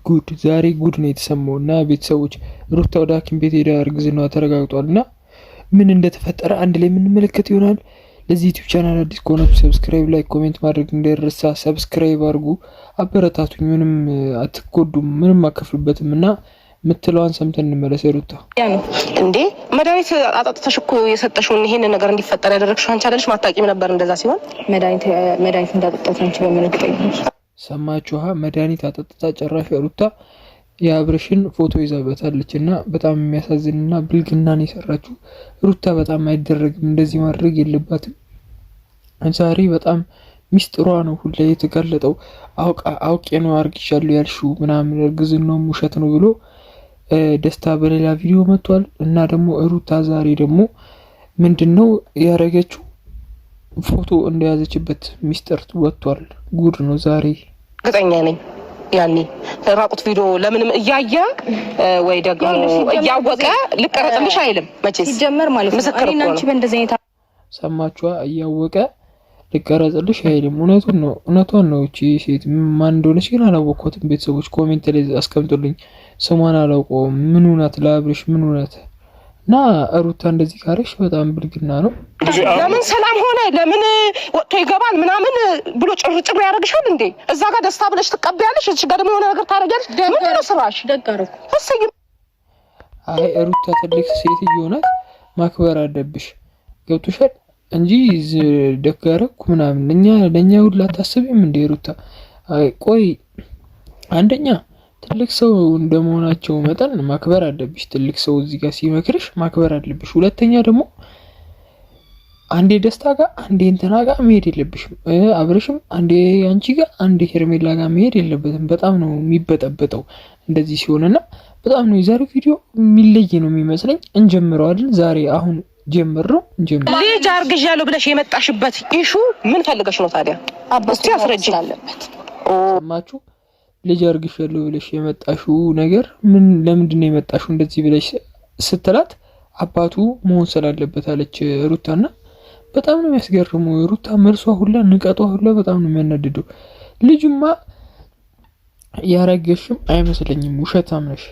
ጉድ ዛሬ ጉድ ነው የተሰማው እና ቤተሰቦች ሩታ ወደ ሐኪም ቤት ሄዳ እርግዝናዋ ተረጋግጧል እና ምን እንደተፈጠረ አንድ ላይ የምንመለከት ይሆናል። ለዚህ ዩቲዩብ ቻናል አዲስ ከሆናችሁ ሰብስክራይብ፣ ላይክ፣ ኮሜንት ማድረግ እንዳይረሳ። ሰብስክራይብ አድርጉ፣ አበረታቱኝ። ምንም አትጎዱም፣ ምንም አከፍሉበትም እና ምትለዋን ሰምተን እንመለስ። ሩታ ያ ነው እንዴ መድኃኒት አጣጥተሽ እኮ የሰጠሽውን ይሄን ነገር እንዲፈጠር ያደረግሽው አንቺ አይደልሽ? ማታቂም ነበር እንደዛ ሲሆን መድኃኒት እንዳጠጣት አንቺ በመነገጠኝ ሰማችኋ? መድኃኒት አጠጥታ ጨራሽ ሩታ የአብርሽን ፎቶ ይዛበታለች እና በጣም የሚያሳዝንና ብልግናን የሰራችው ሩታ በጣም አይደረግም፣ እንደዚህ ማድረግ የለባትም። ዛሬ በጣም ሚስጥሯ ነው ሁላ የተጋለጠው። አውቄ ነው አርግሻለሁ ያልሽው ምናምን እርግዝናውም ውሸት ነው ብሎ ደስታ በሌላ ቪዲዮ መጥቷል። እና ደግሞ ሩታ ዛሬ ደግሞ ምንድነው ያረገችው? ፎቶ እንደያዘችበት ሚስጥር ወጥቷል። ጉድ ነው ዛሬ። እርግጠኛ ነኝ ያኔ ራቁት ቪዲዮ ለምንም እያየ ወይ ደግሞ እያወቀ ልቀረጽልሽ አይልም መቼስ ሲጀመር ማለት ነው። እኔና አንቺ በእንደዚህ አይነት ሰማችኋ? እያወቀ ልቀረጽልሽ አይልም። እውነቷን ነው። እቺ ሴት ማን እንደሆነች ግን አላወቅኳትም። ቤተሰቦች ኮሜንት ላይ አስቀምጡልኝ። ስሟን አላውቀውም። ምን ሆናት? ለአብርሽ ምን ሆናት? እና ሩታ እንደዚህ ካረሽ በጣም ብልግና ነው። ለምን ሰላም ሆነ? ለምን ወጥቶ ይገባል ምናምን ብሎ ጭርጭር ያደርግሻል እንዴ? እዛ ጋር ደስታ ብለሽ ትቀበያለሽ፣ እዚህ ጋር ደግሞ የሆነ ነገር ታደርጊያለሽ። ምንድን ነው ስራሽ? ደጋረኩ እሰይ። አይ ሩታ ትልቅ ሴትዮ ናት፣ ማክበር አለብሽ። ገብቶሻል እንጂ ደጋረኩ ምናምን ለኛ ሁሉ አታስቢም እንዴ ሩታ? አይ ቆይ አንደኛ ትልቅ ሰው እንደመሆናቸው መጠን ማክበር አለብሽ። ትልቅ ሰው እዚህ ጋር ሲመክርሽ ማክበር አለብሽ። ሁለተኛ ደግሞ አንዴ ደስታ ጋር አንዴ እንትና ጋር መሄድ የለብሽም። አብርሽም አንዴ አንቺ ጋር አንዴ ሄርሜላ ጋር መሄድ የለበትም። በጣም ነው የሚበጠበጠው እንደዚህ ሲሆንና በጣም ነው የዛሬው ቪዲዮ የሚለይ ነው የሚመስለኝ። እንጀምረዋለን ዛሬ አሁን ጀምሮ ልጅ አርግዣለሁ ብለሽ የመጣሽበት ኢሹ ምን ፈልገሽ ነው ታዲያ? እስቲ አስረጅ አለበት። ሰማችሁ? ልጅ አርግሻለሁ ብለሽ የመጣሽው ነገር ለምንድን ነው የመጣሽው እንደዚህ ብለሽ ስትላት አባቱ መሆን ስላለበት አለች ሩታና በጣም ነው የሚያስገርመው። ሩታ መልሷ ሁላ ንቀቷ ሁላ በጣም ነው የሚያናድደው። ልጅማ ያረገሽም አይመስለኝም፣ ውሸታም ነሽ።